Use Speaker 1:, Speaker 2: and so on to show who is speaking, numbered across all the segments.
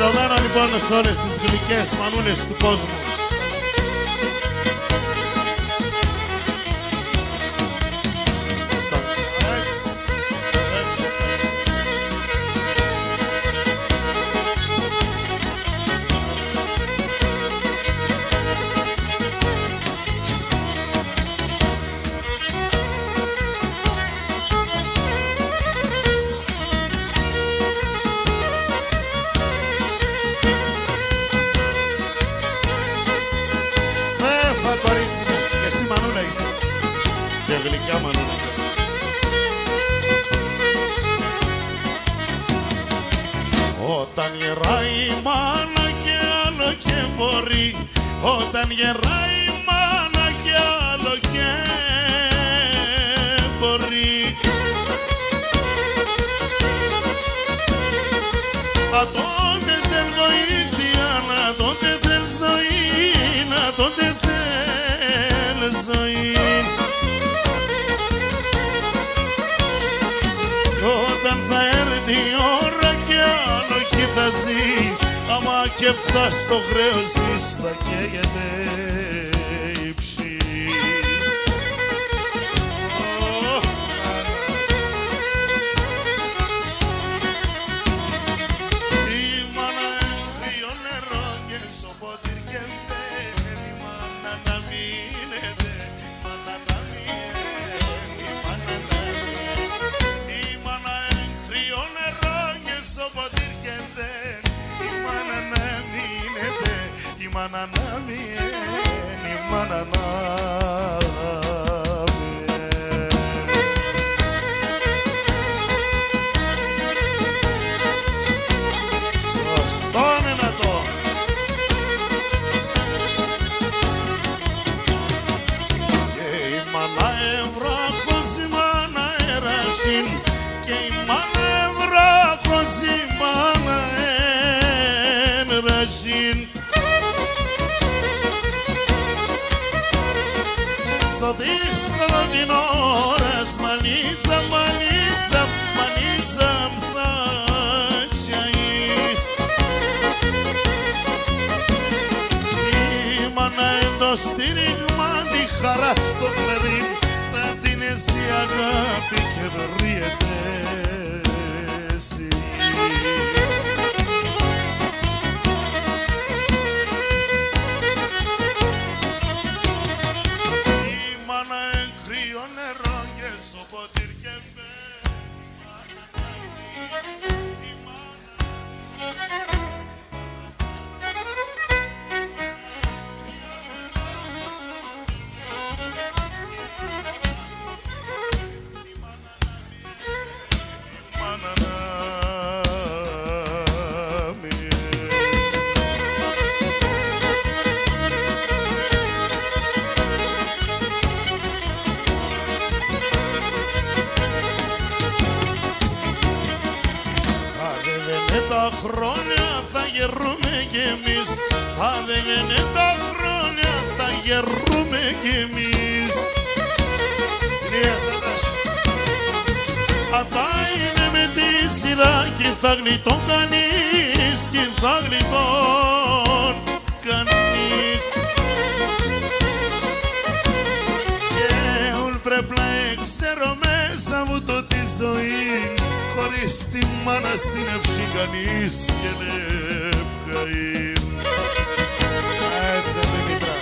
Speaker 1: Αφιερωμένο λοιπόν σε όλες τις γλυκές μανούλες του κόσμου. Κορίτσι μου, και εσύ μανούλα είσαι. Και γλυκιά μανούλα. Όταν γεράει η μάνα και άλλο και μπορεί, όταν γεράει η μάνα και άλλο και μπορεί. Α, τότε θέλ βοήθεια, να τότε θέλ ζωή, να τότε θέλ ζωή. Κι όταν θα έρθει η ώρα κι άλλο κι θα ζει, άμα και φτάσει στο χρέος θα καίγεται η ψυχή. Η μάνα κρύο νερό και στο ποτήρι και μπαίνει, η μάνα να μείνεται, η μάνα να μείνει, η μάνα να μείνει. Η μάνα κρύο νερό και στο ποτήρι και μπαίνει, η μάνα να μείνεται, η μάνα να μείνει, η μάνα να και η μάνα ευράχος η μάνα ενρασίν. Στο δύσκολο την ώρα μανίτσα, μανίτσα, μανίτσα θα τσιαείς. Η μάνα εντός στήριγμα τη χαρά στο παιδί, η αγάπη και δωρείται εσύ. Η μάνα κρύο νερό και στο ποτήρι και μπαίνει, η μάνα. Τα χρόνια θα γερούμε κι εμείς, αν δεν είναι τα χρόνια θα γερούμε κι εμείς. Συνήθως αυτά είναι με τη σειρά κι θα γλιτών κανείς, κι θα γλιτών κανείς. Και ουλ πρέπει να ξέρω μέσα μου το τη ζωή, χωρίς τη μάνα στην ευχή κανείς και λεπκαεί. Έτσι Δημήτρα.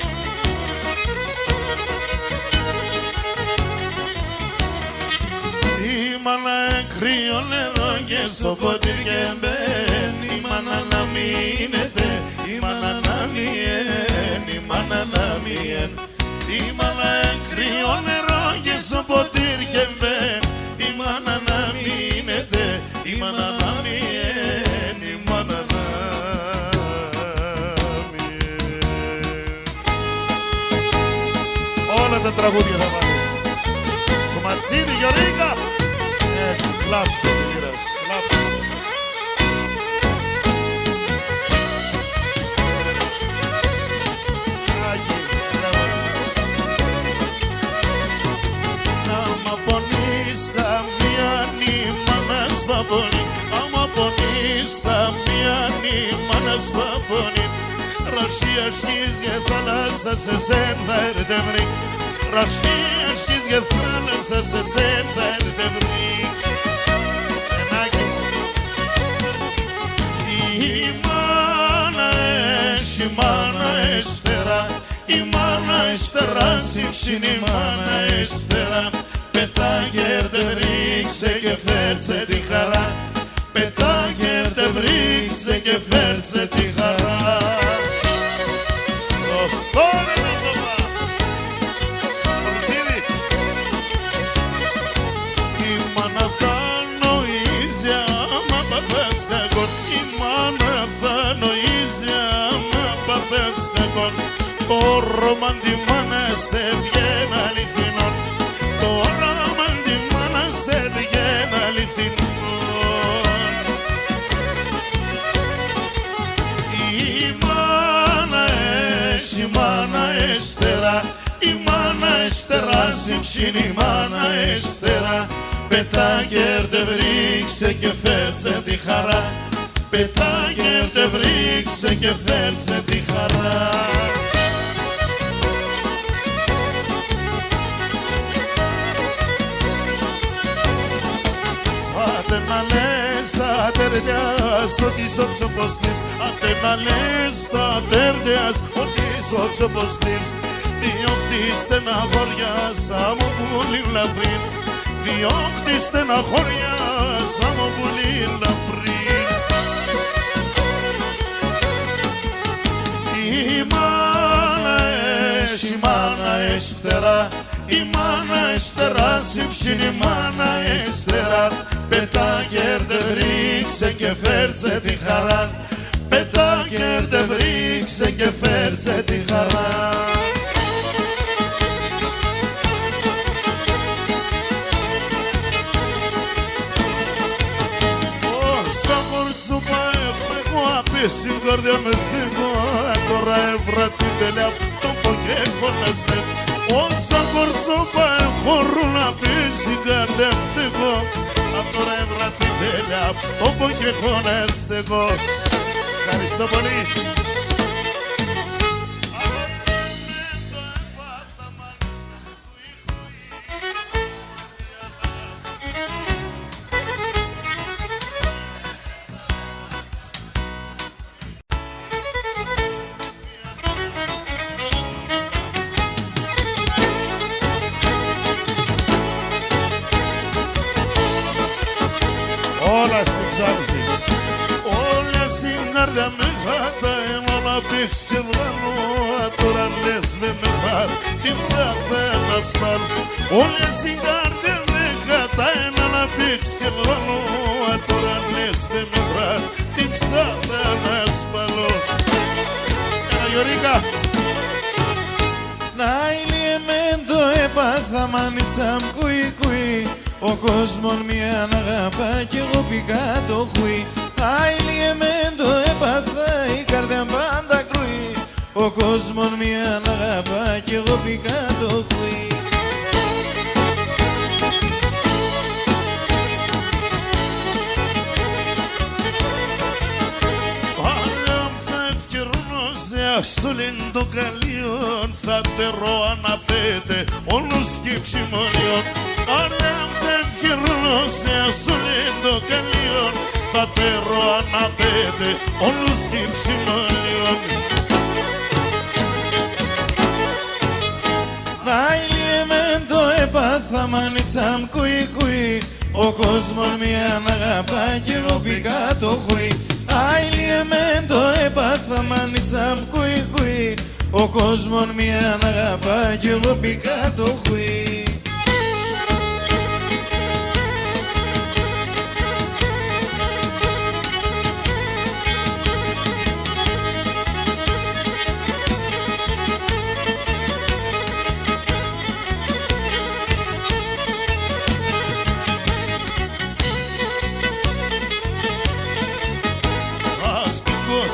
Speaker 1: Η μάνα κρύο νερό και στο ποτήρι και μπαίνει, η μάνα να μείνεται, η μάνα να μείνει, η μάνα να μείνει. Η μάνα κρύο νερό και στο ποτήρι και μπαίνει, η μάνα να μείνεται, η μάνα να μείνει, η μάνα να μείνει. Όλα τα τραγούδια θα βάλεις. Το ματσίδι Γιωρίκα. Έτσι, κλάψε Δημήτρας, κλάψε. Άμα πονείς καμία νήμα spăpânit. Roșie știți e thălăsă să se înderdemric. Roșie știți e thălăsă să se înderdemric. Imana eștera, imana eștera, simșin imana eștera. Πετάγερ de βρίξε και φέρτσε τη χαρά. Πετάγερ de βρίξε και φέρτσε τη χαρά. Σωστό ρε να το πά. Πρωτίδη. Η μάνα θα νοήσει άμα παθές κακόν. Η μάνα θα νοήσει άμα παθές κακόν. Το ρομάν τη μάνα στεβγαίνει αληθινόν. Το ρομάν τη μάνα στεβγαίνει αληθινόν. Η μάνα έστερα, η μάνα έστερα, συμψήν η μάνα έστερα. Πετάγερ de βρίξε και φέρτσε τη χαρά. Πετάγερ de βρίξε και φέρτσε τη χαρά. Άντε να λες τα τέρδιας ότι είσαι όπως θες. Άντε να λες τα τέρδιας ότι είσαι όπως θες. Διώχτη στεναχώρια σαν μου πουλί λαφρύτς. Διώχτη στεναχώρια σαν μου πουλί λαφρύτς. Η μάνα έχει φτερά. Η μάνα έστερα, συμψήν η μάνα έστερα. Πετάγερ de βρίξε και φέρτσε τη χαρά. Πετάγερ de βρίξε και φέρτσε τη χαρά. Όσα κορτσούπα έχω απέσει την καρδιά με θήκω. Τώρα έβρα την τελειά το πω και έχω να στέλνω. Όσα κορτσόπα έχω να πεις η καρδιά μου θεκώ. Τώρα έβρα την τέλεια το πω και έχω να στεκώ. Ευχαριστώ πολύ. Όλα στην Ξάνθη. Όλα στην καρδιά με χάτα. Ένα να πήξεις και βγάλω. Τώρα λες με φάτ. Τι ψάχτα να σπάλω. Όλα στην καρδιά με χάτα. Ένα να πήξεις και βγάλω. Τώρα λες με φάτ. Τι ψάχτα να σπάλω. Ένα Γιωρίκα.
Speaker 2: Να ηλιεμέντο έπαθα μάνιτσα μ κουί κουί. Ο κόσμος μια αγαπά κι εγώ πήκα το χουί. Αιλιεμέντο έπαθα η καρδιά πάντα κρούει. Ο κόσμος μια αγαπά κι εγώ πήκα το χουί.
Speaker 1: Αν θα ευκαιρνώσαι σου λένε το καλίον. Θα τερώ αναπέτε όλους και ψημονιών. Αν θα ευκαιρνώσαι σου λένε το καλίον. Θα τερώ αναπέτε όλους και ψημονιών.
Speaker 2: Να ηλιεμέντο έπαθα μάνιτσα μ κουί κουί. Ο κόσμος μια αγαπά κι εγώ πήκα το χουί. Αιλιεμέντο έπαθα μάνιτσα μ κουί κουί. Ο κόσμος μια αγαπά κι εγώ πήκα το χουί.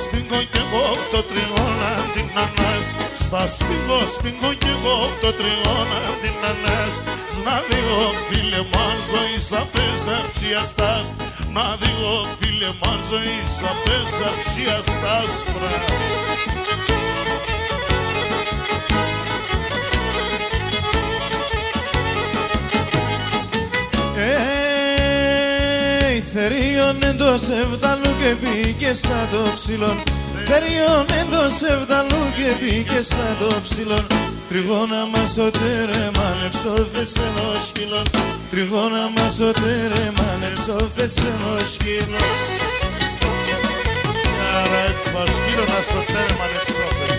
Speaker 1: Σπίγκω και εγώ το τριγώνα την ανάς. Στα σπίγκο, σπίγκο κι εγώ το τριγώνα την ανάς. Να δυο φίλε μαν ζωή σαν πέσα ψιαστάς. Να δυο φίλε μαν ζωή σαν πέσα ψιαστάς.
Speaker 2: Θερίον εντός ευδαλού και πήγε σαν το ψηλόν. Θερίον εντός ευδαλού και πήγε σαν το ψηλόν. Τριγώνα μας ο τέρεμαν εψόφες ενός σκυλόν. Τριγώνα μας ο τέρεμαν εψόφες ενός σκυλόν.
Speaker 1: Άρα έτσι μας σκύλωνα στο τέρεμαν εψόφες.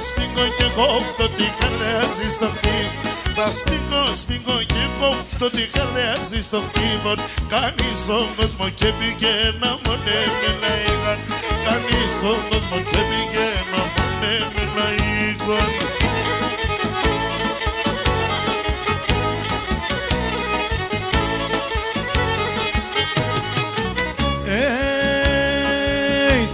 Speaker 1: Σπίγκω και κόφτω την καρδιά στο χτύπο. Τα σπίγκω και κόφτω την καρδιά στο χτύπο. Κάνεις ο κόσμο και πηγαίνω μονέμενα ήγαν. Κάνεις ο κόσμο και πηγαίνω μονέμενα ήγαν.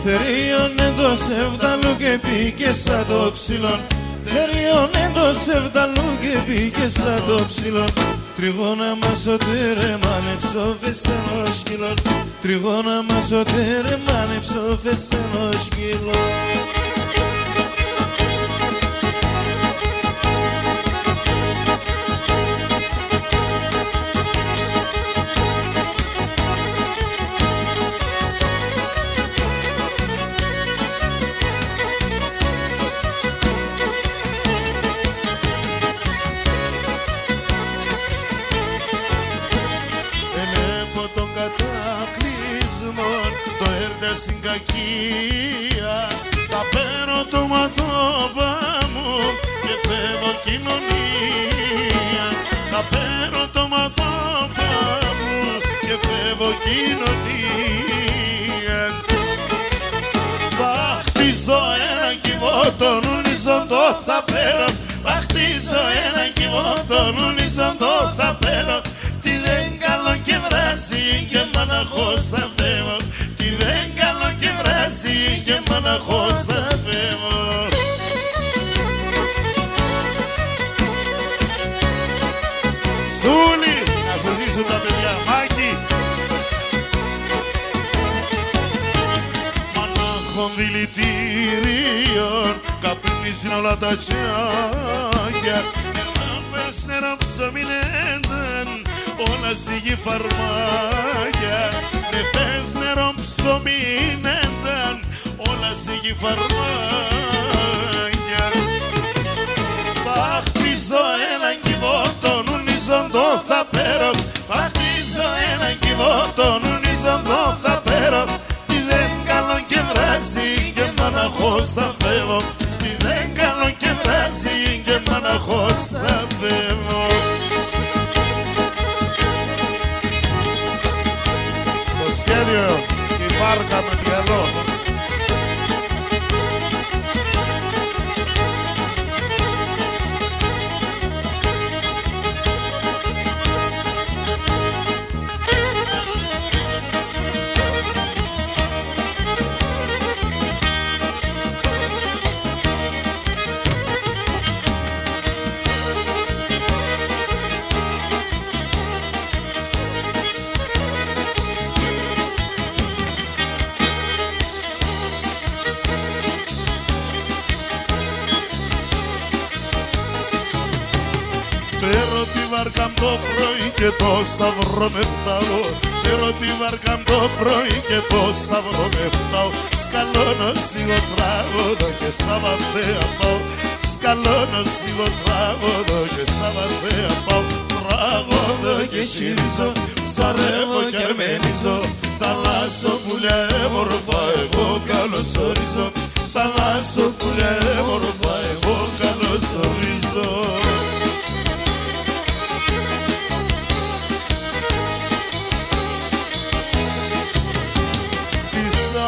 Speaker 2: Θερίον εντός ευδαλού και πήγε σαν το ψηλόν. Θερίον εντός ευδαλού και πήγε σαν το ψηλόν. Τριγώνα μας ο τέρεμαν εψόφες ενός σκυλόν. Τριγώνα μας ο τέρεμαν εψόφες ενός σκυλόν.
Speaker 1: Στην κακία θα παίρνω το ματώπα μου και φεύγω κοινωνία. Θα παίρνω το ματώπα μου και φεύγω κοινωνία. Θα χτίσω έναν κυβότον ουνιζόντο θα παίρνω. Θα χτίσω έναν κυβότον ουνιζόντο θα παίρνω. Τι δεν καλό και βράσει και μαναχώς θα φεύγω. Τι δεν καλό και βράσει και μαναχώς θα φεύγω. Σούλη, να σε ζήσουν τα παιδιά, Μάκη. Μανάχων δηλητήριων καπνίζουν όλα τα τσάκια. Ελάμπες νερά ψωμινένταν όλα σιγή φαρμάκια. Νεφές νερό ψωμινένταν όλα σιγή φαρμάκια. Θα χτίζω έναν κυβότον ουνιζόντο θα πέρω. Θα χτίζω έναν κυβότον ουνιζόντο θα πέρω. Τι δεν καλό και βράσει και μαναχώς θα φεύγω. Τι δεν καλό και βράσει και μαναχώς θα φεύγω. Σχέδιο η βάρκα με γυαλό. Παίρνω τη βάρκα μ' το πρωί και το σταυρό με φτάω. Παίρνω τη βάρκα μ' το πρωί και το σταυρό με φτάω. Σκαλώνω σιγοτράγωδο και Σαββαθέα πάω. Σκαλώνω σιγοτράγωδο και Σαββαθέα πάω. Τράγωδο και συρίζω, ψαρεύω και αρμενίζω. Θαλάσσο πουλιά έμορφα εγώ καλωσορίζω. Θαλάσσο πουλιά έμορφα εγώ καλωσορίζω.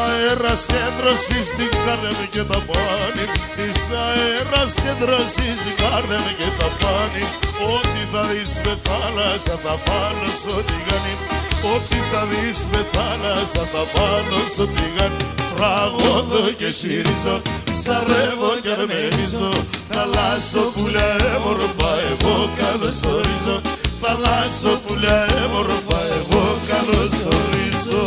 Speaker 1: Αέρας έδρωση στην καρδιά μου και τα πάνη. Είσαι αέρας και δροσείς την καρδιά μου και τα πάνη. Ό,τι θα δεις με θάλασσα θα βάλω στο τηγάνι. Ό,τι θα δεις με θάλασσα θα βάλω στο τηγάνι. Τραγωδώ και συρίζω, ψαρεύω και αρμενίζω. Θαλάσσο πουλιά έμορφα εγώ καλωσορίζω. Θαλάσσο πουλιά έμορφα εγώ καλωσορίζω.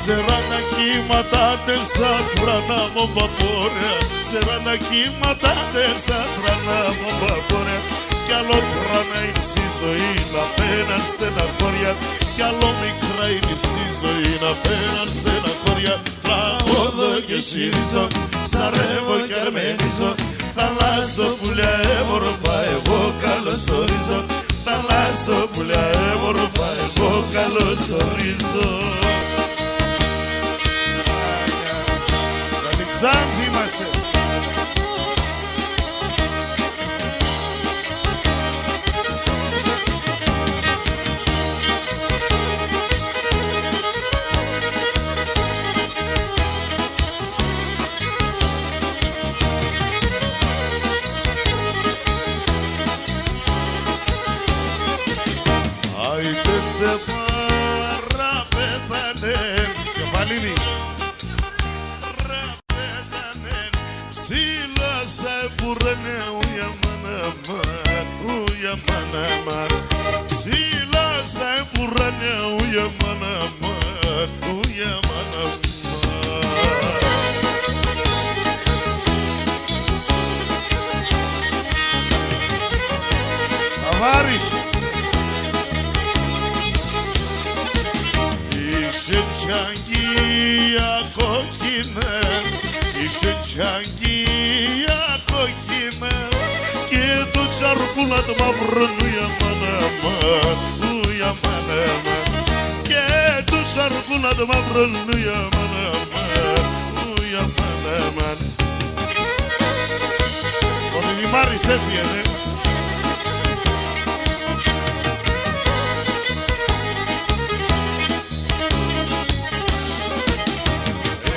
Speaker 1: Σεράντα κύματα τεσσάτρα να μου παπόρια. Σεράντα κύματα τεσσάτρα να μου παπόρια. Κι άλλο τρανά είναι η ζωή να πέναν στεναχώρια. Κι άλλο μικρά είναι η ζωή να πέναν στεναχώρια. Τραγωδώ και συρίζω, ψαρεύω και αρμενίζω. Θαλάσσο πουλιά έμορφα εγώ καλωσορίζω. Θαλάσσο πουλιά έμορφα εγώ καλωσορίζω. Ξάνθη είμαστε. Άιτε σε παραπέτανε κεφαλίδι. Πουράνε ουια μαναμάν, ουια μαναμάν. Ψηλά σαν πουράνε ουια μαναμάν, ουια μαναμάν. Αβάρις. Είσαι τσαγγία κόκκινα, είσαι τσαγγία κόκκινα και το τσαρκούλα του μαύρου ουια μαναμάν, ουια μαναμάν. Και το τσαρκούλα του μαύρου ουια μαναμάν, ουια μαναμάν. Ο Δημάρης έφυγε,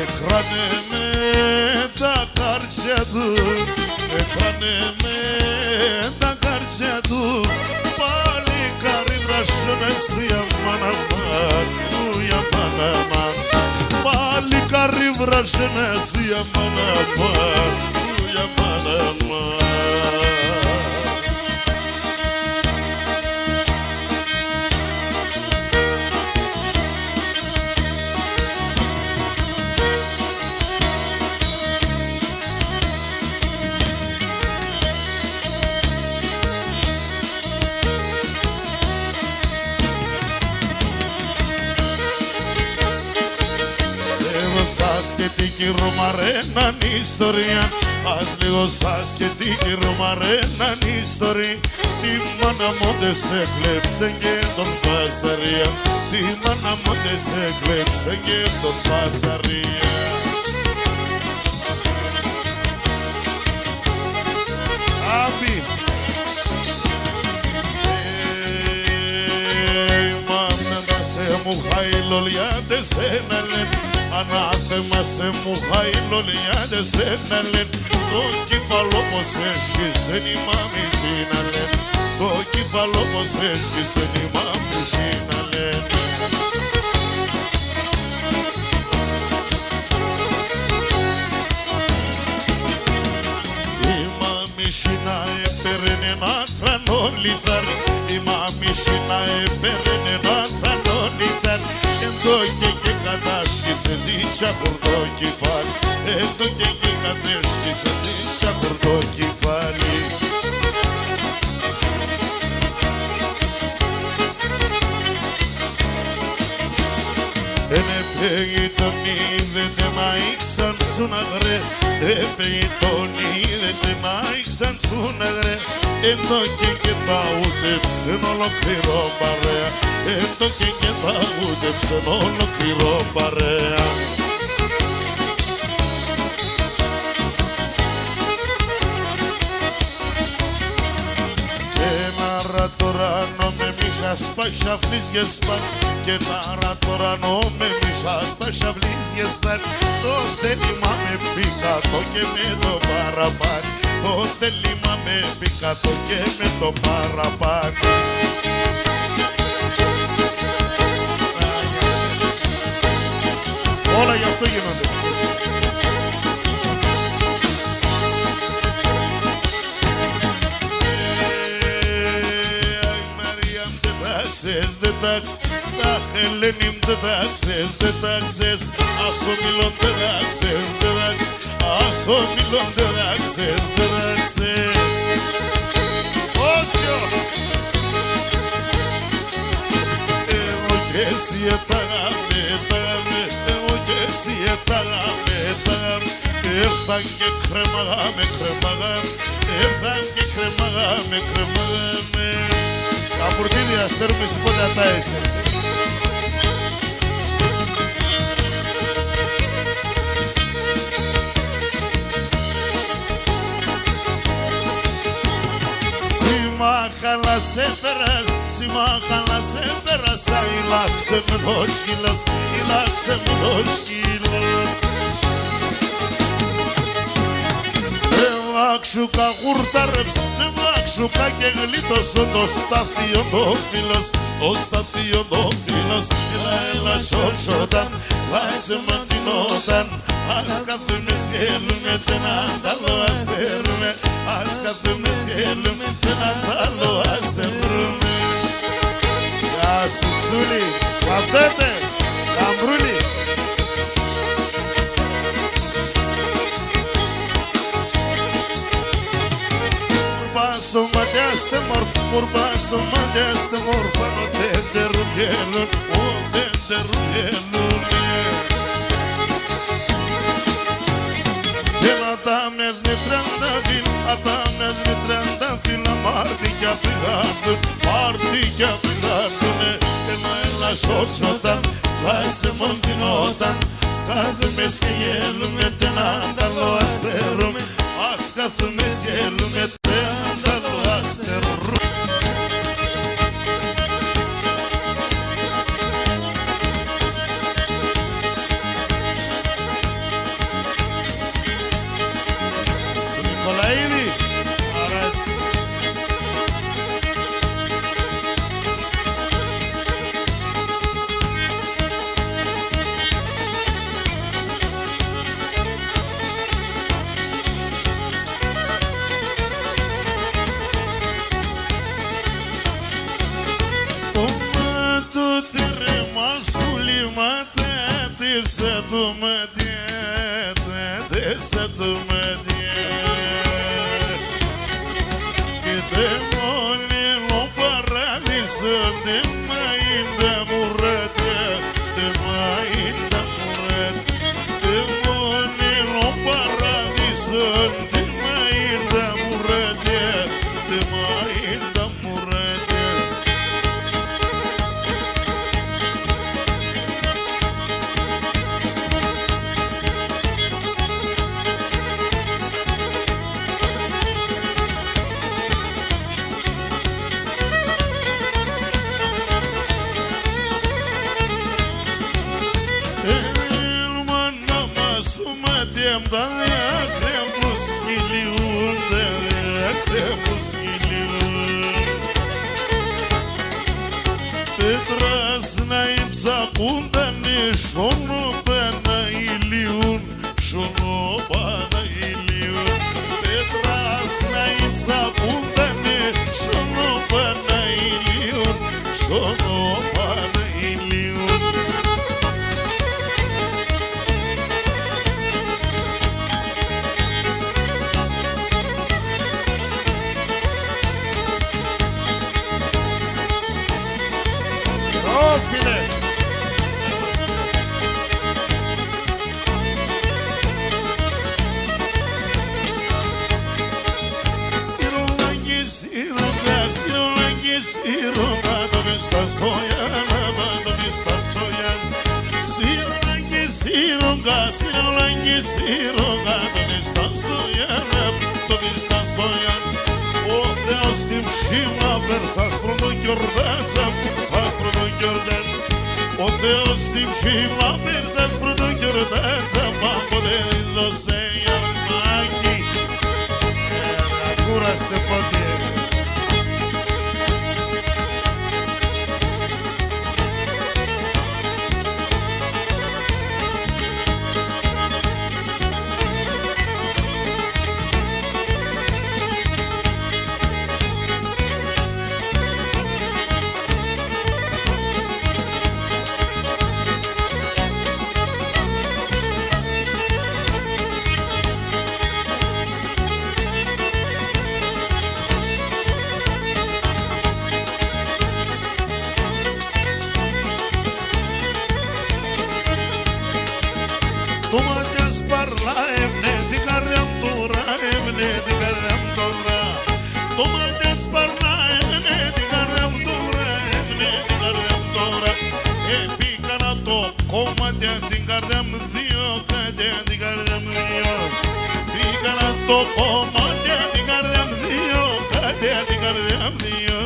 Speaker 1: Έκρανε με τα κάρτσια του, έκρανε με τα κάρτσια του. Παλικάρι βρασσόνες ουια μαναμάν, ουια μαναμάν. Παλικάρι βρασσόνες ουια μαναμάν, ουια μαναμάν. Ασχετική ρωμαρέναν ιστορία. Ας λίγο ασχετική ρωμαρέναν ιστορία. Τη μάνα μου δεν σε κλέψε και τον Πασαρία. Τη μάνα μου δεν σε κλέψε και τον Πασαρία. Άμπη. Μάνα να σε μου χαϊλολιάτες ένα λένε. Ανάθεμα σε μου χαϊλολιάτες ένα λένε. Το κεφαλό πως έσχισε η μάμιση να λένε. Το κεφαλό πως έσχισε η μάμιση να λένε. Η μάμιση να έπαιρνε ένα τρανόλιθαρ. Η μάμιση να έπαιρνε ένα τρανόλιθαρ. Εδώ και κατάσχισε την τσαχουρτό κεφάλι. Εδώ και κατέσχισε την τσαχουρτό κεφάλι. Επέγει τον είδετε να ήξαν σου να γρε. Επέγει τον είδετε να ήξαν σου να γρε. Εδώ και τα ούτεψεν ολοκληρό παρέα. Εδώ και τα ούτεψεν ολοκληρό παρέα. Και ένα ρατοράνο με μη Πάσια φλίζιεσταν και τώρα νόμε μισάς πάσια φλίζιεσταν. Το θέλημα με πήκα το και με το παραπάνω. Το θέλημα με πήκα το και με το παραπάνω. Όλα γι' αυτό γίνονται. Δεν τα ξέρεις, στα Ελένη μου δεν τα ξέρεις, δεν τα ξέρεις. Άσο μιλών δεν τα ξέρεις, δεν τα ξέρεις. Άσο μιλών δεν τα ξέρεις, δεν τα ξέρεις. Ότσιο! Εγώ και εσύ ετάγαμε, εγώ και εσύ ετάγαμε. Ήρθαν και κρεμάγαμε, ήρθαν και κρεμάγαμε. Απορτίδια, αστέρουμε στις πότε ατάεσαι. Σήμα χαλασέφερας, σήμα χαλασέφερας. Ηλάξε με νόσκυλος, ηλάξε με νόσκυλος. Άξουκα γουρτάρεψε, άξουκα και γλίτωσον το σταθιονόφιλος, ο σταθιονόφιλος. Έλα σώψοταν, βάσε ματινόταν, ας καθούμε σχέλουμε τεν αντάλλο αστερούμε, ας καθούμε σχέλουμε τεν αντάλλο αστερούμε. Γεια σου Σούλη, σαντέτε, καμπρούλη. Σωματιάστε μόρφ, μουρπά σωματιάστε μόρφα. Ο δεν τερουγγέλουν, ο δεν τερουγγέλουν. Και να τα μιασνει 30 φύλλ, να τα μιασνει 30 φύλλ. Μάρτικια πηγάρτουν, μάρτικια πηγάρτουνε. Έλα σώσοταν, βάσε μοντινόταν. Σκάθουμε και γέλουμε, τεν αντάλλο αστερούμε. Ας καθούμε και γέλουμε, τεν αντάλλο αστερούμε. Σου Νικολαίδη, άρα έτσι. Se tu me diete, se tu me diete. Que te moli lo paradiso de mainda murete, de mainda murete. Te moli lo paradiso de mainda murete, de mainda murete. Da crepus miliun, da crepus miliun. Petras na ipsacunda ni shono bana iliun, shono bana iliun. Petras na ipsacunda ni shono bana iliun, shono bana iliun. Όφιλε! Σιρολάγγι, σιρογά, σιρολάγγι, σιρογά. Το μες στα σόια, το μες στα σόια. Σιρολάγγι, σιρογά, σιρολάγγι, σιρογά. Το μες στα σόια, το μες στα σόια. Θεός την ψήμα περσάς πρωτοκιορτάτσα, σας πρωτοκιορτάτσα. Ο Θεός την ψήμα περσάς πρωτοκιορτάτσα, πάμπο δεν δώσε γιαρμάκι. Ακούραστε πότε. Το μάτιας παρλά ευνέ την καρδιά μου τώρα, ευνέ την καρδιά μου τώρα. Το μάτιας παρλά ευνέ την καρδιά μου τώρα, ευνέ την καρδιά μου τώρα. Επίκανα το κομμάτι την καρδιά μου δύο, κάτι την καρδιά μου δύο. Πήκανα το κομμάτι την καρδιά μου δύο, κάτι την καρδιά μου δύο.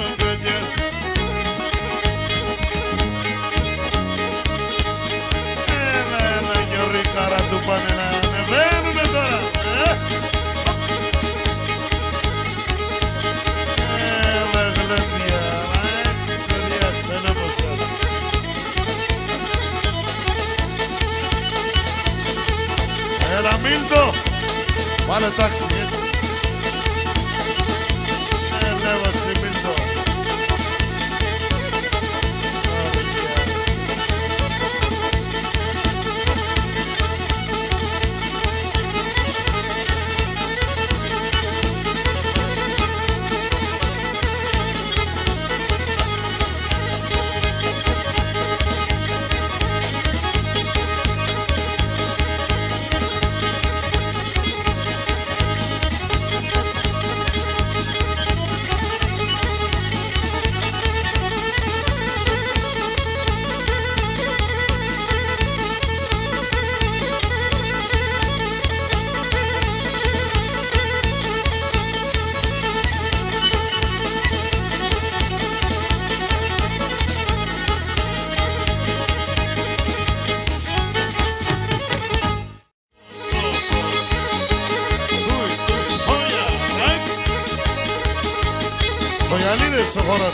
Speaker 1: Κάρα του πάνε να ανεβαίνουνε τώρα. Έλα γλέντια, έτσι παιδιά σαν από σας. Έλα Μίλτο, βάλε τάξη έτσι. Έλα Βασί Μίλτο. Χωιαλίδες στο χώρο.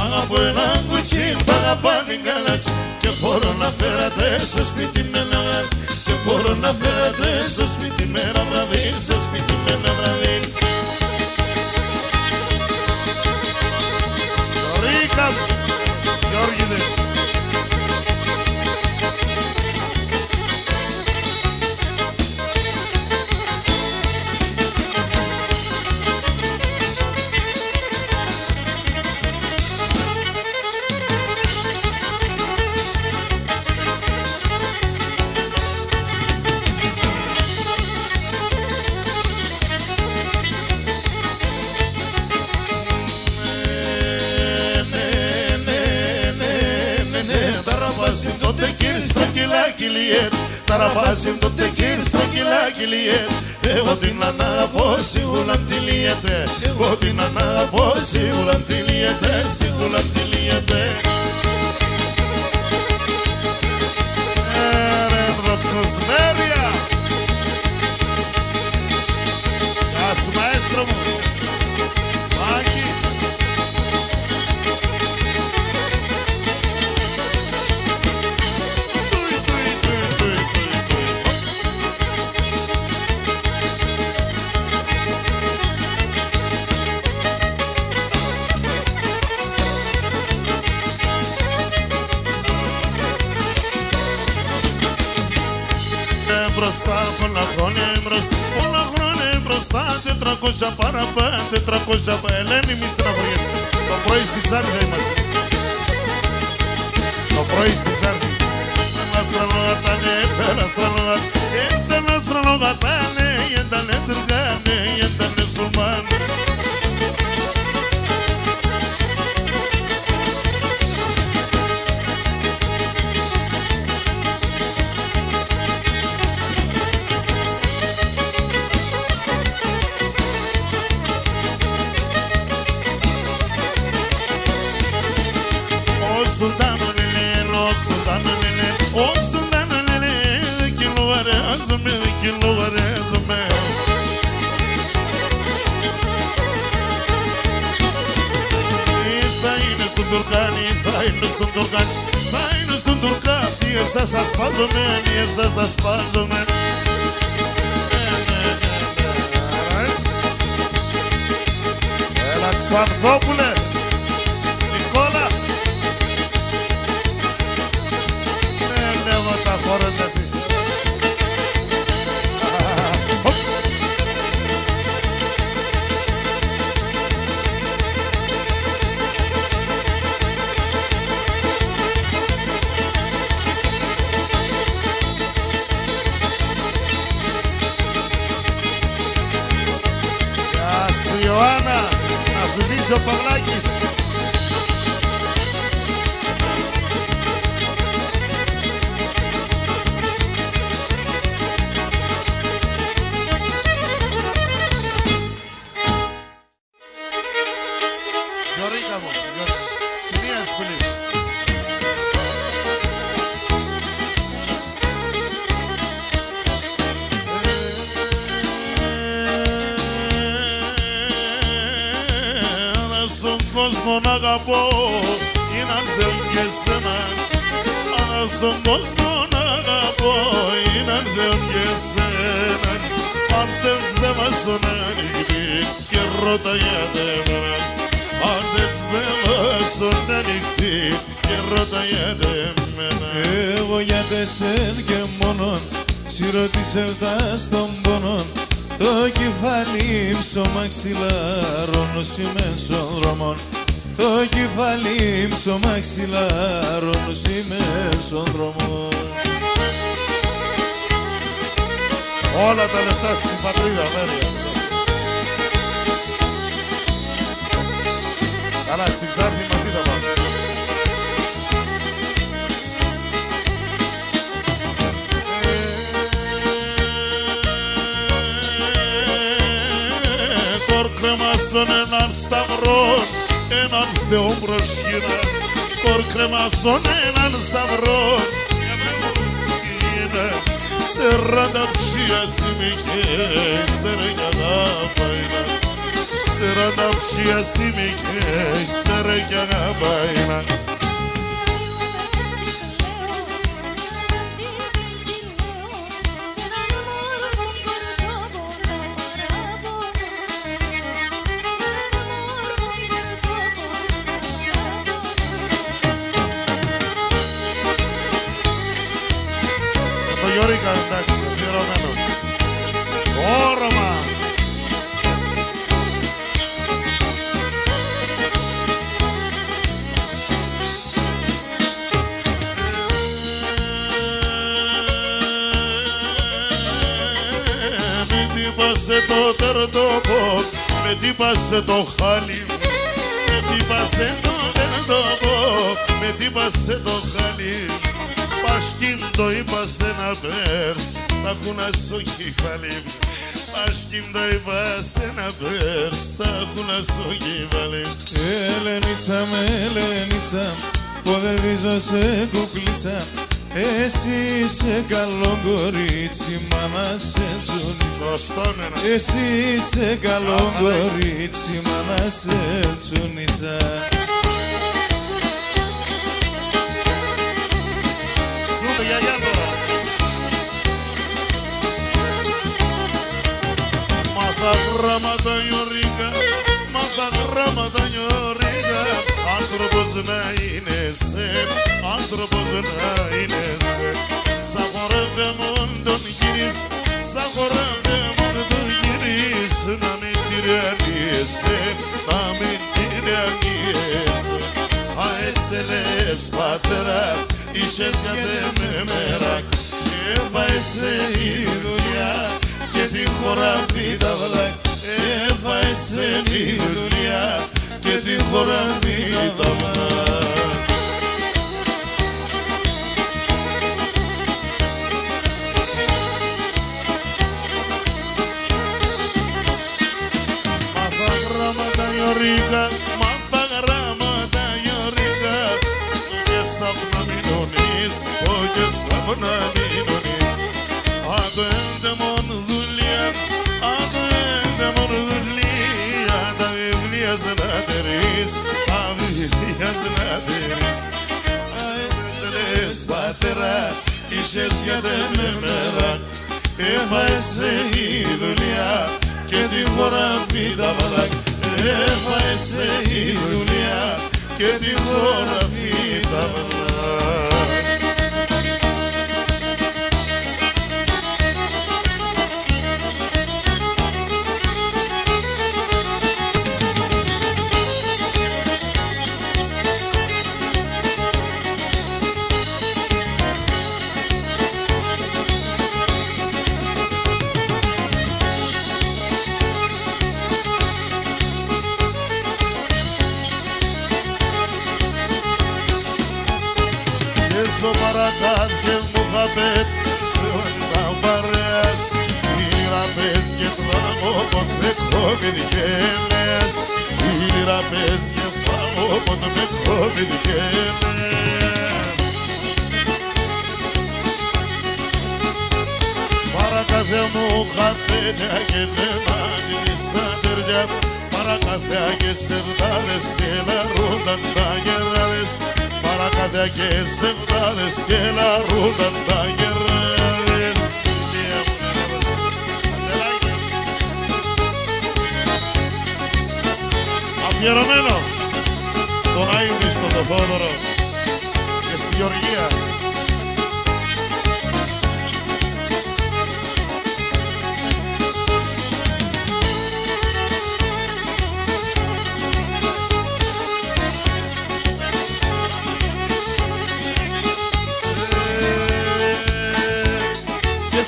Speaker 1: Αγαπώ έναν κουτσίν, παγαπά την καλάτσι. Και μπορώ να φέρατε στο σπίτι με ένα βράδυ. Και μπορώ να φέρατε στο σπίτι με ένα βράδυ. Στο σπίτι με ένα βράδυ. Ρίκα μου, Γιώργηδες. Ταραβάζει το τεκίν στρογγυλάκι λιέτ. Εγώ την αναπώ σίγουρα μ' τη λιέτε. Εγώ την αναπώ σίγουρα μ' τη λιέτε. Σίγουρα μ' τη λιέτε. Ρε δοξοσμέρεια. Γεια σου μαέστρο μου. Μάκη. Μπροστά πολλά χρόνια μπροστά, πολλά χρόνια μπροστά. μπροστά, 400 παραπάνω, 400 από Ελένη, μη στεναχωριέσαι. Το πρωί στη Ξάνθη θα είμαστε. Το πρωί στη Ξάνθη. Ένα στρανογατάνε, ένα στρανογατάνε, ένα στρανογατάνε, έντανε τργάνε, έντανε σουλμάνε. Sultanul Lele, o sultanul Lele, o sultanul Lele, de chilovarează-me, de chilovarează-me. Thaină stun Turcani, thaină stun Turcani, thaină stun Turcani, ieși asta spază-me, ieși asta spază-me. Ela Xanthopule, Nicola. Τα χώρα να ζεις. Γεια σου Ιωάννα, να σου ζήσει ο Παυλάκης. Γιωρίκα μου, σημεία σπηλή. Αλλά στον κόσμο να αγαπώ, είναι αν δεν και εσένα. Αλλά στον κόσμο να αγαπώ, είναι αν δεν και εσένα. Αν θες δεν μας τον ανοίγει και ρώτα γιατί εμένα. Αν δεν βάζω να νυχτεί και ρώτα για εμένα.
Speaker 2: Εγώ για τεσσέν και μόνον σύρω της ευτάς των πόνων. Το κεφάλι ψωμά ξυλάρωνος ημέσων δρομών. Το κεφάλι ψωμά ξυλάρωνος ημέσων δρομών.
Speaker 1: Όλα τα λεφτά στην πατρίδα μέρια. Καλά, στην Ξάνθη μαζί θα πάμε. Κορκρεμάσον έναν σταυρό, έναν Θεό μπροσκύνα. Κορκρεμάσον έναν σταυρό, έναν μπροσκύνα. 40 ψία σημικές, στερεγιά αγαπάινα. 40 ψία σημικές, στερεγιά αγαπάινα. Το Γιώργα εντάξει, αφιερωμένο. Όρομα. Με τύπασε το τερτόπο, με τύπασε το χάλι. Με τύπασε το τερτόπο, με τύπασε το χάλι. Πաշκίν το είπα σε να πέρς, τα κουνά στο κεφάλι. Πաշκίν το είπα σε να πέρς, τα κουνά στο κεφάλι.
Speaker 2: Ελενίτσα με Ελενίτσα, πότε δίζω σε κουκλίτσα. Εσύ είσαι καλό κορίτσι, μάνα σε τσουνίτσα.
Speaker 1: Σωστό μένα.
Speaker 2: Εσύ είσαι καλό κορίτσι, μάνα σε τσουνίτσα.
Speaker 1: Σούπε γιαγιά τώρα. Μάθα γράμματα Γιωρίκα, μάθα γράμματα Γιωρίκα. Άνθρωπος να είναι σε, άνθρωπος να είναι σε. Σαν χορεύε μόν τον γυρίς, σαν χορεύε μόν τον γυρίς. να μην τυραννιέσαι, να μην τυραννιέσαι. Α, έτσι λες πατέρα, είχες κάθε μέρα και έφαεσαι η δουλειά και τη χωράφη τα βλάκ. Έφαεσαι η δουλειά και τη χωράφη τα βλάκ. Μάθα γράμματα γιορικά, και σαπ' να μείνονεις, και σαπ' να μείνονεις. Άτο έντε μόνο δουλειά, άτο έντε μόνο δουλειά, τα βιβλία σε να τερείς, τα βιβλία σε να τερείς. Έτσι λες πατέρα, είχες για μέρα, έφαεσαι η δουλειά και τη χωράφη τα βλάκ. Έφαεσαι η δουλειά και τη χωράφη τα βλάκ. Στο παρακάτω μου χαπέτ να βαρέας Ήρα-πες και φάγω ποτέ κόβιδικένες Ήρα-πες και φάγω ποτέ κόβιδικένες Παρακάθε μου χαπέτια και νεμάτισα τεριά Παρακάθε και σερδάδες και λαρούνταν τα γεράδες Παρακάτια και σεβδάδες και λαρούνταν τα γεράδες. Αφιερωμένο στον Άιουνη, στον Θόδωρο και στη Γεωργία.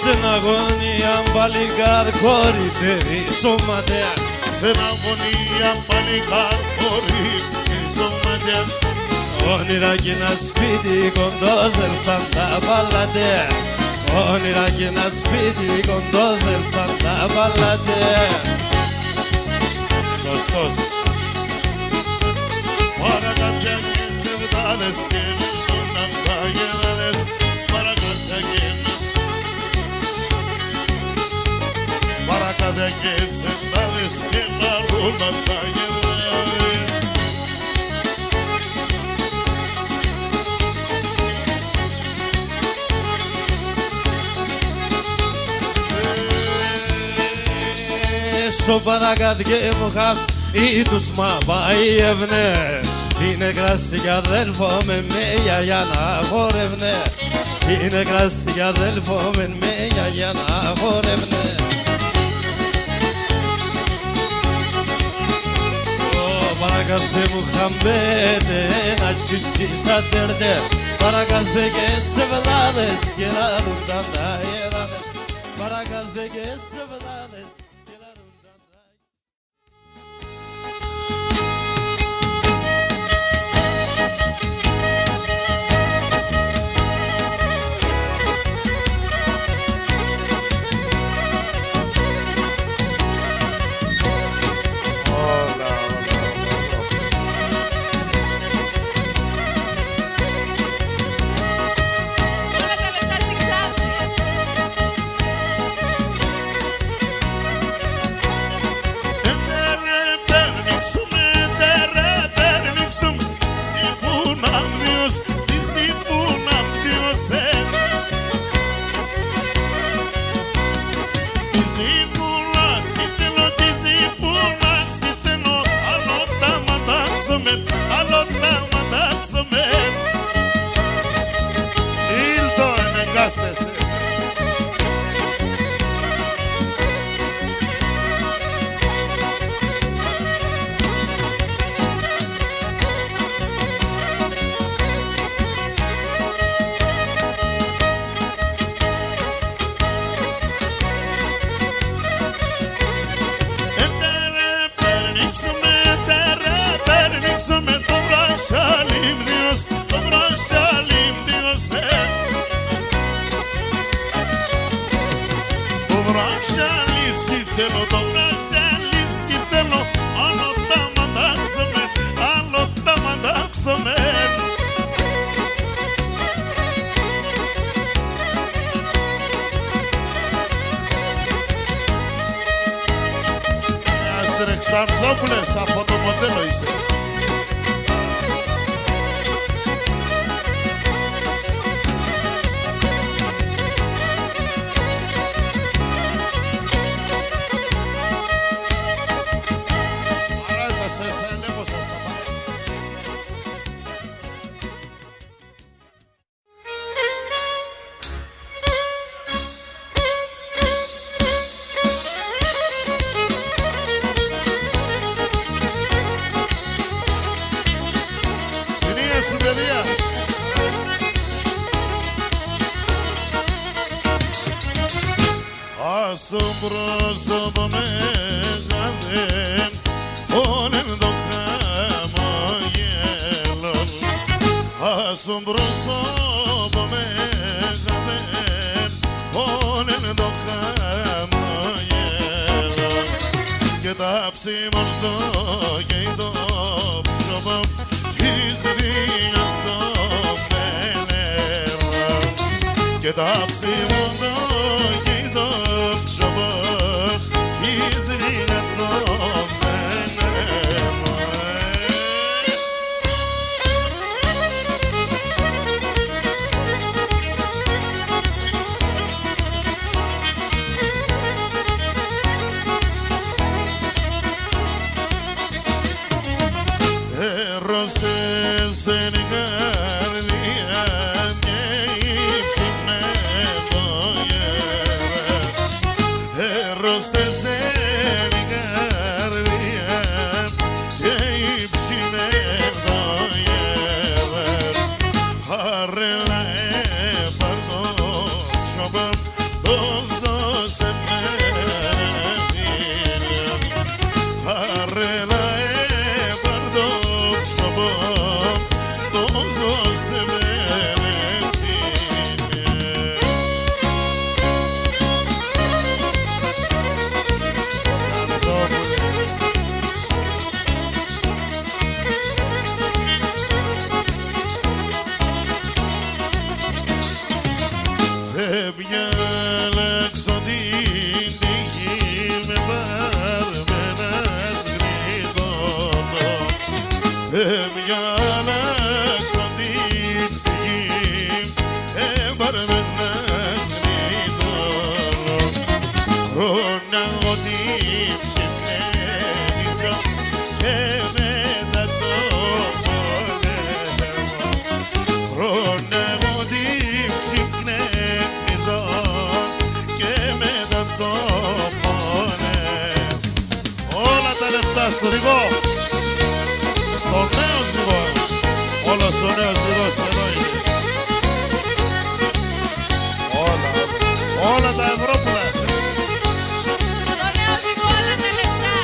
Speaker 2: Σ' ένα αγωνία παλικάρ κόρη περισσοματέα
Speaker 1: Σ' ένα αγωνία παλικάρ κόρη περισσοματέα
Speaker 2: Όνειρα κι ένα σπίτι κοντό δεν φταν τα παλατέα Όνειρα κι ένα σπίτι κοντό δεν φταν τα παλατέα
Speaker 1: Σωστός Παρακάτια και σεβδάδες και λιζούνταν τα γεράδες Παρακάτια και Παρακάτια και σεβδάδες και λαρούνταν τα γεράδες
Speaker 2: Στο Παναγάτια μου χαμ ή τους μα παΐευνε Είναι κράστηκε αδέλφο με μία για να χορεύνε Είναι κράστηκε αδέλφο με μία για να χορεύνε Παρακάθε μου χαμπέτε να τσιτσίσα τερνέ Παρακάθε και σεβδάδες και λαρούνταν τα γεράδες Παρακάθε και σεβδάδες και λαρούνταν τα
Speaker 1: Dios, το γρασιάλιμ Dios, το γρασιάλισκι θέλω, το γρασιάλισκι θέλω, άλλο τα μαντάξαμε, άλλο τα μαντάξαμε. Ξανθόπουλες, από το μοντέλο είσαι. Άρα σας έλεγω σας σου παιδιά. Άσο πρόσωπο μεγάλεν όλεν το χαμογέλο. Άσο πρόσωπο μεγάλεν όλεν το χαμογέλο. Και τα ψημολτό και το ψωμό και τα ψημόντα και το ψωμό izvinja to mene moje. Ερωστές εν καρδιά και ύψινε το γέρα. Ερωστές εν καρδιά και ύψινε το γέρα. Χαρέλα έπαρνο σιωπά τόσο σε μένα. Χαρέλα δεν διάλεξω την τύχη με βαρμένας γρήγορο. Δεν διάλεξω την τύχη με βαρμένας γρήγορο. Χρόνια ότι ψηφένιζα και μετά το πολέμο. Χρόνια ότι ψηφένιζα και μετά το πολέμο. Όλα τα λεφτά στο ζυγό, στο νέο ζυγό. Όλος ο νέος ζυγός εδώ είναι. Όλα τα Ευρώπουλα.
Speaker 3: Στο νέο ζυγό όλα τα λεφτά.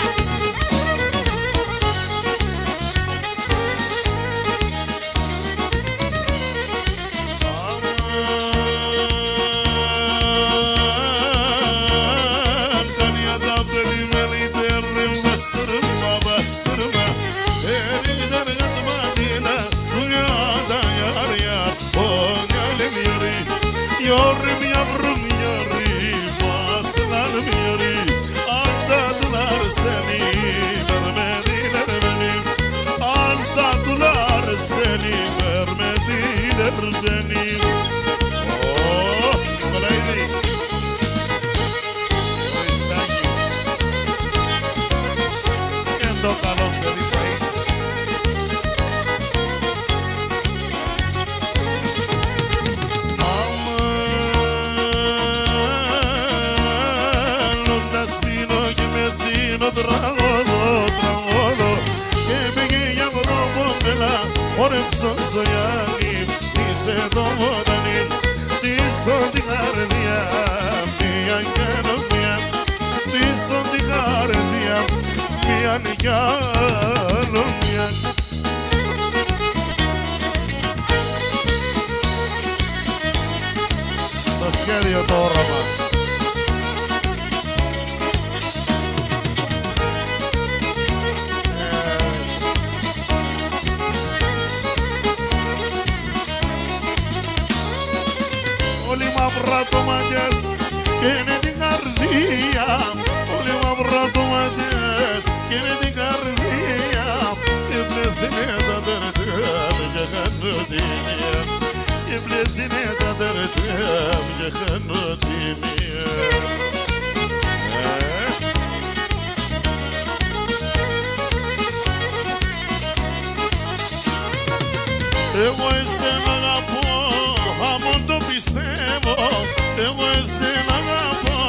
Speaker 1: Καμιά τα περιμένει τερνή μπαστırma bastırma. Elinden katmadığına dünyada yar yar. O gelim yürü, yorum yavrum yürü. Basılarım yürü, aldadılar seni. Vermediler beni, aldadılar seni. Vermediler beni. Oh, kolaydı. Το καλό παιδί θα είσαι. Αμάλλον τα στείνω και με δίνω τραγωδό, τραγωδό. Και πήγε για βρωμόπελα, χόρεψω στο Γιάννη. Είσαι το βοτανί, τίσω την καρδιά. Μία και μία, τίσω την καρδιά. Μιαν κι άλλο μιαν. για το όραμα. Όλοι μαυρατωματιές και είναι την καρδία. Όλοι μαυρατωματιές και είναι την καρδία. Και πλεθύνε τα τερτιά και χάνω τη μία. Και πλεθύνε τα τερτιά και χάνω τη μία. Εγώ εσένα αγαπώ, άμα το πιστεύω. Εγώ εσένα αγαπώ,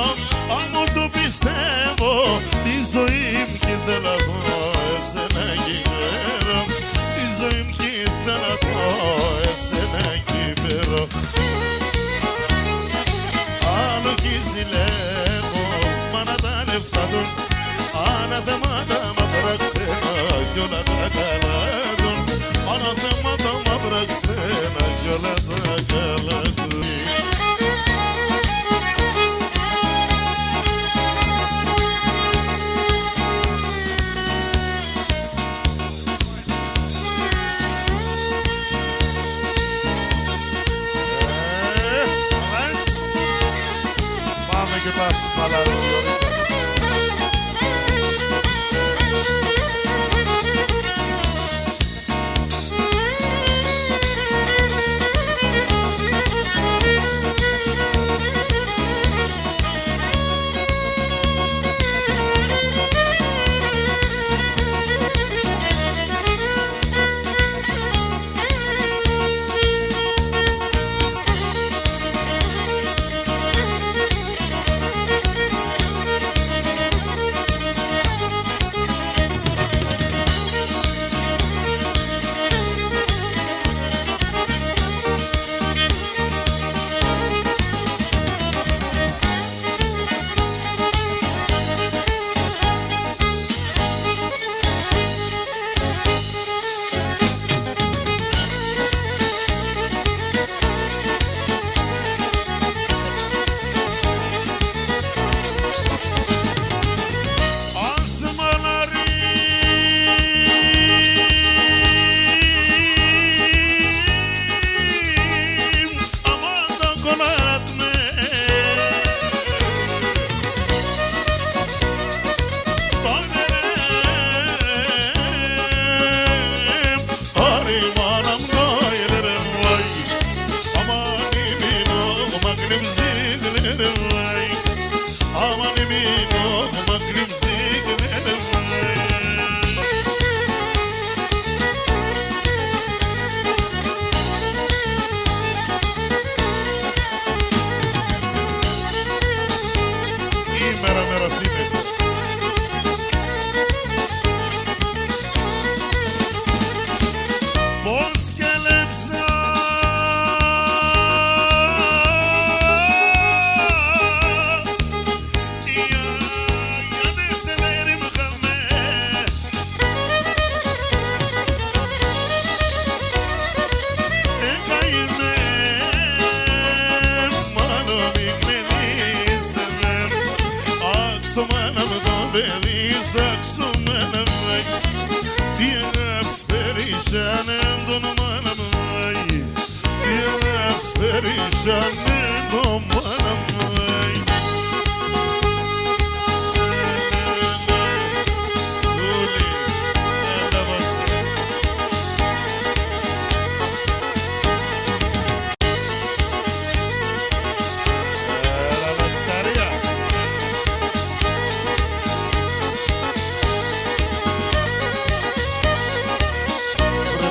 Speaker 1: άμα το πιστεύω. Τη ζωή μου κι θέλω εγώ εσένα κυπέρω. Τη ζωή μου κι θέλω εγώ εσένα κυπέρω. Άλλο κι ζηλεύω, μάνα τα λεφτά των αναθεμάτα μαύρα ξένα κι όλα τα καλά των. Αναθεμάτα μαύρα ξένα κι όλα τα καλά του. Πάμε και τα σπαλαρία.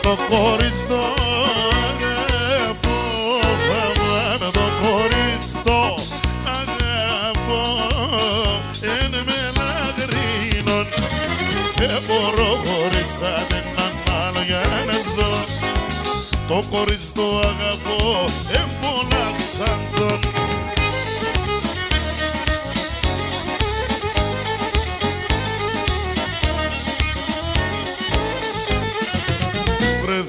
Speaker 1: Το κορίτσι το αγαπώ, φαμάνα το κορίτσι το αγαπώ. Είναι με λαγρίνων, δεν μπορώ χωρίς έναν άλλο για να ζω. Το κορίτσι το αγαπώ, πολλά ξανθόν.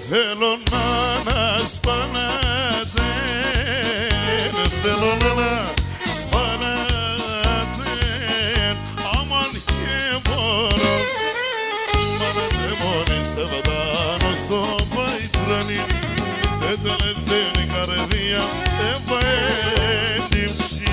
Speaker 1: Θέλω να ανασπανάτε, θέλω να την καρδιά επένδυση.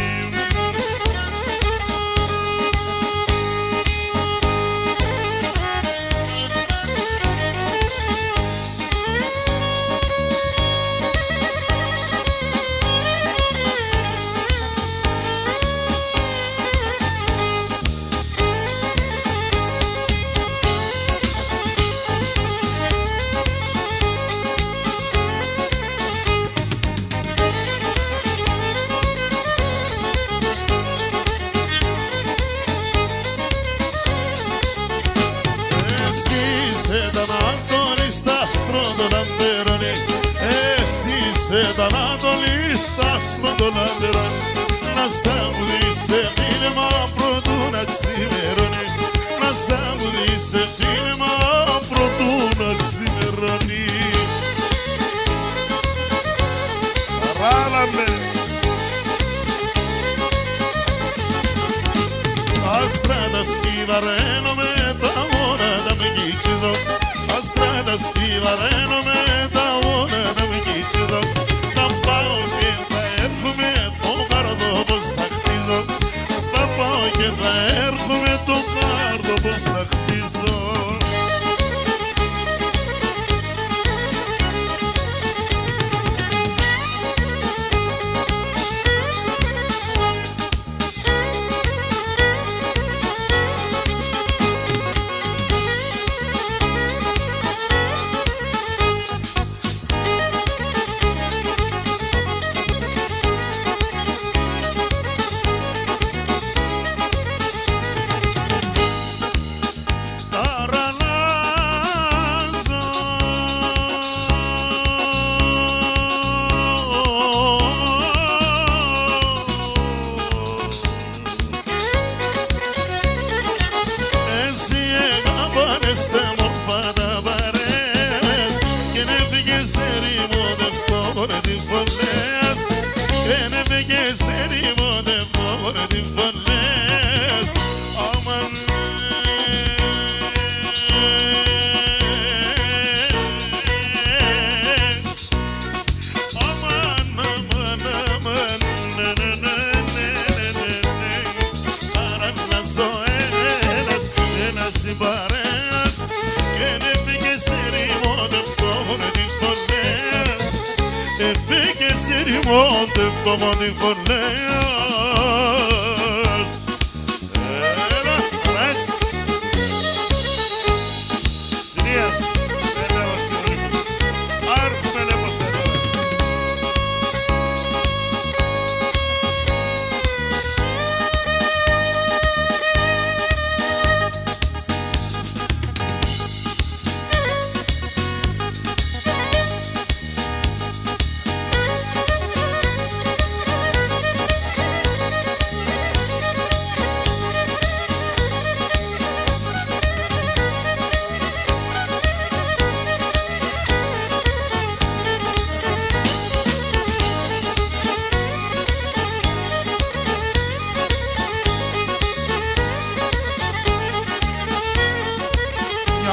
Speaker 2: Ήταν Ανατολίστα στον Λαντεράν. Να σ' φίλε μα προτού να ξημερώνει. Να σ' φίλε μα προτού να ξημερώνει.
Speaker 1: Ράλαμε.
Speaker 2: Αστράτα σκυβαρένω με τα μόνα με κοίτσιζω. Αστράτα σκυβαρένω με τα μόνα με κοίτσιζω. Θα πάω και θα έρχομαι το καρδό πως θα χτίζω. Θα πάω και θα έρχομαι το καρδό πως θα χτίζω. Monte φτωχών τη φωνέας. Έλα, έτσι. Συνίας, δεν λέω σίγουρη. Άρχουμε λέπος εδώ.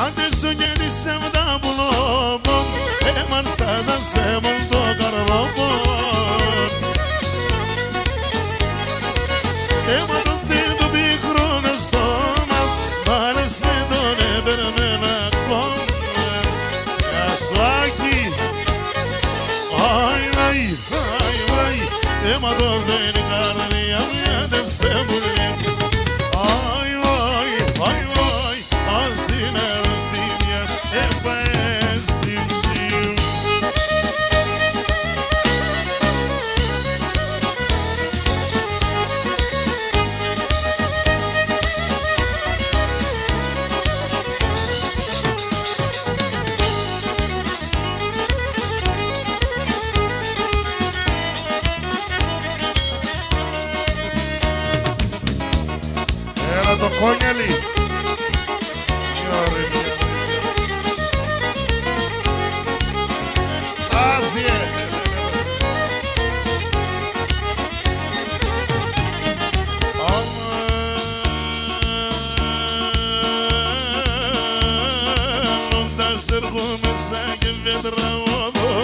Speaker 2: Antes sugerisem da bulomon Eman stazan semon do garlomon Eman utido bicrona stoma Vales me done bermena kom Aswaki Ay ay ay ay Eman dozen kardiya de semulim Ay ay ay ay Azine το κόνιαλι. Άδειε. Έρχομαι σαν και πέτρα οδό,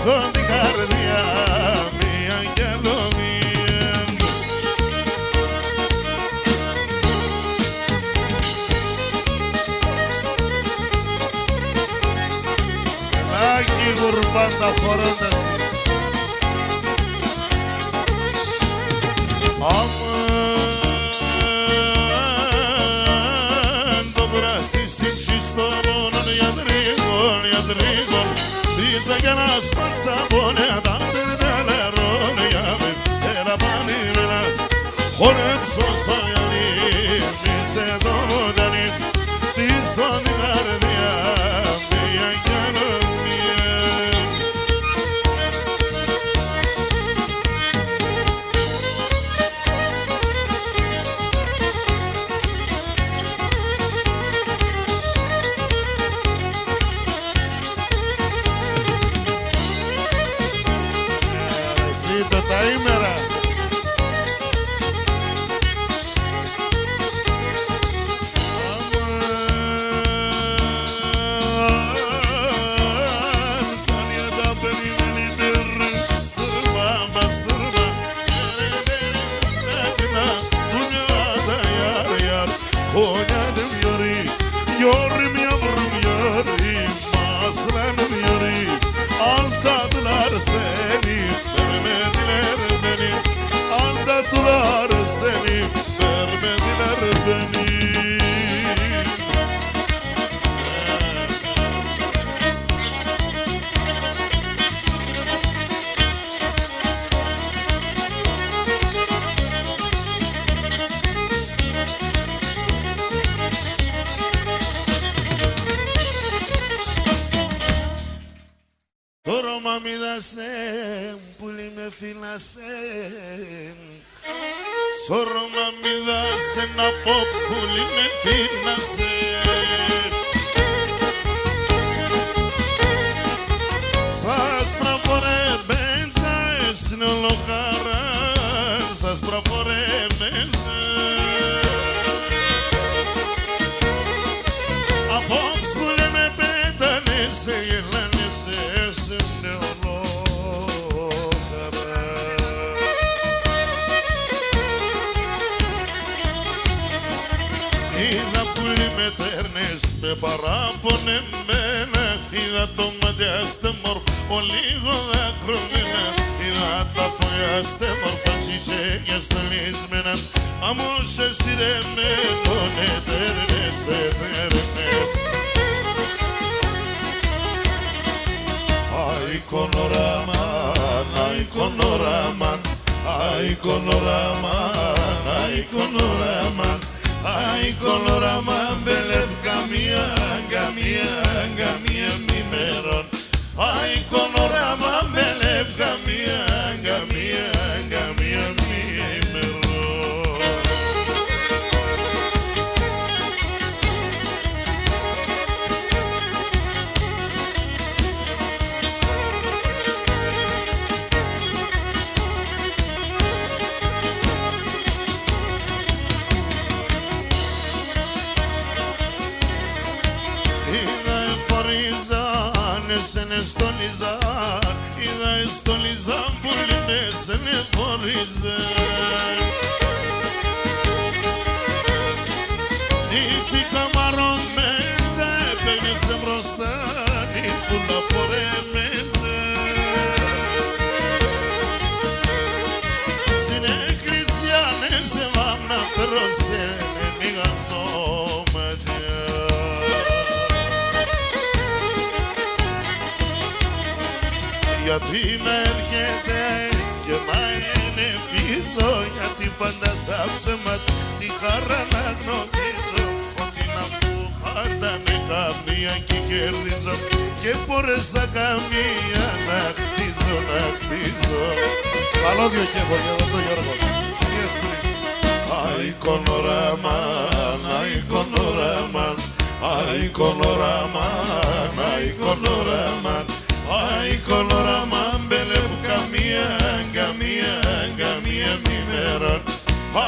Speaker 1: πίσω την καρδιά μία κι άλλο μία. Άκη γουρμπάντα φορώντα εσείς. Αμάν το κρασί συμψιστό μόνον ιατρικών, ιατρικών. Πίτσα και ένα σπαν στα πόνια τα τερτελερών. Για με έλα πανήρνα χορέψω σαν γιανή. Μη σε το μοντανί της την καρδιά μία κι άλλο μία. Ζήτω τα ήμερα. Αμάν, πάνια τα περιμένει τερ, στρβά μας στρβά. Κάτινα, τουνιάτα ιάρ ιάρ, κόνιάτε μιωρί, γιόρι μια βρμιωρί, μας λένε μιωρί, alta tular seni, vermediler beni, alta tular seni, vermediler beni. Το Ρώμα μη δάσε, πουλί με φύλασε. Στο Ρώμα μη δάσε, να πόψ πουλί με φύλασε. Σας πραφορέ μπέντσα, είναι ολοχαρά. Σας πραφορέ μπέντσα. Απόψ πουλί με πέτανεσαι, γελάνεσαι. Είναι ολόχαρα. Είδα πουλί με τέρνες, με παράπονεμένα. Είδα το μάτια στεμόρφο, λίγο δακρυμμένα. Είδα τα πόδια στεμόρφα, τσιτσέκια στολισμένα. Αμώς εσυρεμένον, ετέρνες, ετέρνες. Αϊκονοραμάν, αϊκονοραμάν, αϊκονοραμάν, αϊκονοραμάν, αϊκονοραμάν, μπελεύ καμία, καμία, καμία μημέρον. Αϊκονοραμάν, μπελεύ καμία, καμία, καμία μημέρον. Είδα εφορίζαν, εσένε στολίζαν. Είδα εστολίζαν, πουλί με εσένε φορίζαν. Νύφη καμαρών μέσα, έπαινεσαι μπροστά. Νύφουλα φορέ μέσα. Στην εκκλησία, ναι σε βάμνα προσένε, νίγαν το ματιά. Γιατί να έρχεται έτσι και να είναι πίσω. Γιατί πάντα σαν ψέμα τη χαρά να γνωρίζω. Ότι να μου χάρτανε καμία και κερδίζω. Και πόρεσα καμία να χτίζω, να χτίζω. Καλώδιο και έχω για εδώ το Γιώργο. Συνιέστρι. Αϊκονοραμάν, αϊκονοραμάν, αϊκονοραμάν, αϊκονοραμάν. Αϊκονοραμάν, μπελεύ καμία, καμία, καμία μημέρον.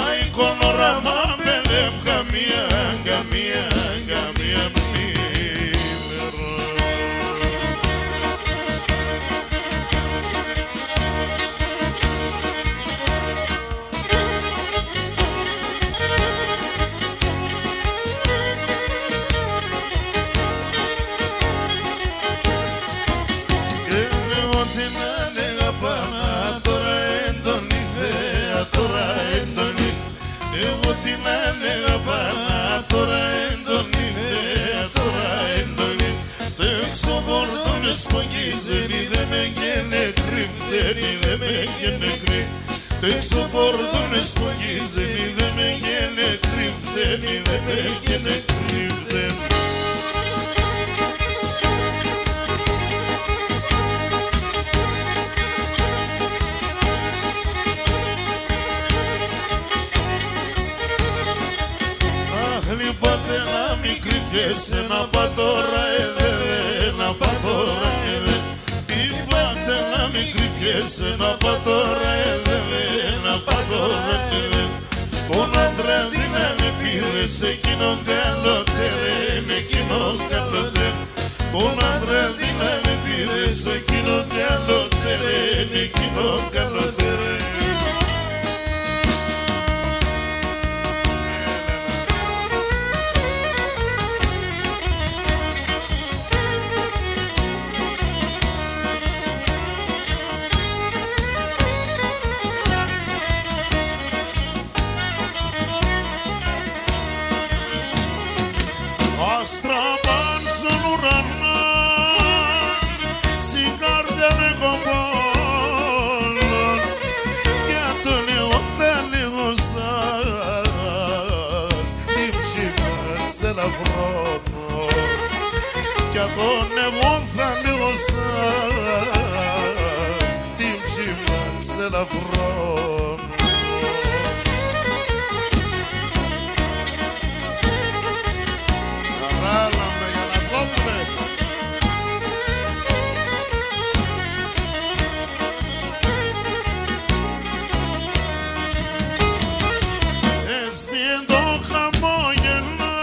Speaker 1: Αϊκονοραμάν, μπελεύ καμία, καμία, καμία μημέρον.
Speaker 2: την αγαπάνα, τώρα έντονη θέα, τώρα έντονη. Εγώ την αγαπάνα, τώρα έντονη θέα, τώρα έντονη. Το έξω πόρτον σπογγίζενη, δε με γένε κρυφτένη, δε με γένε κρυφτένη. Το έξω πόρτον σπογγίζενη, δε με γένε κρυφτένη, δε με γένε κρυφτένη. Λυπάται να μην κρυφιέσαι, να πά τώρα εδε, να πά τώρα εδε. Λυπάται να μην κρυφιέσαι, να πά τώρα εδε, να πά τώρα εδε. Τον άντρα τι να με πήρες, εκείνον καλότερεν, εκείνον καλότερεν. Τον άντρα τι να με πήρες, εκείνον καλότερεν, εκείνον καλότερεν. Άστρα παν στον ουρανό, στην καρδιά με κομπώνουν. Για τον εγώ θα λέγω σας, την ψήμα ξελαφρώνω. Για τον εγώ θα λέγω σας, την ψήμα ξελαφρώνω. Άλλαμε για να κόβουμε. Έσβησε το χαμόγελο,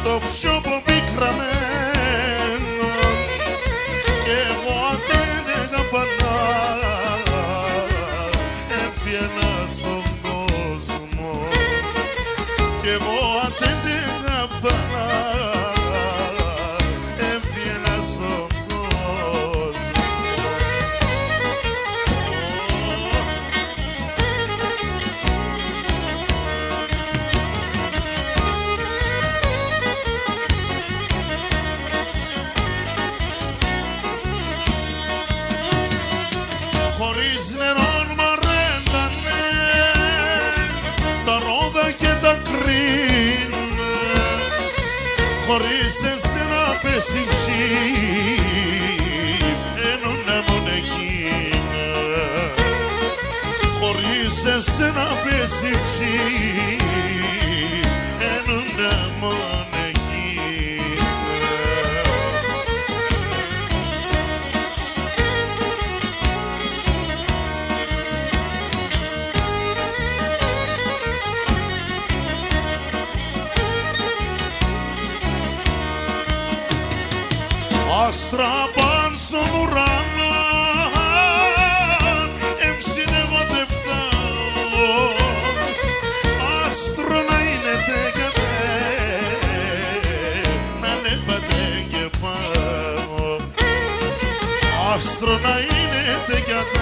Speaker 2: το πιο πικραμένο, κι εγώ δεν αγαπάνα, έφυγαινα στον κόσμο. Κι εγώ δεν αγαπάνα, έφυγαινα στον κόσμο. Χωρίς νερό μαρέντανε τα ρόδα και τα κρίνα. Χωρίς εσένα πέσει ψή, ένουνε μόνο εκείνα. Χωρίς εσένα πέσει ψή, ένουνε μόνο εκείνα. Άστρα παν στον ουρανό, εμψινεύονται άστρο να είναι δέκατε, να λέπατε και πάω. Άστρο να είναι δέκατε,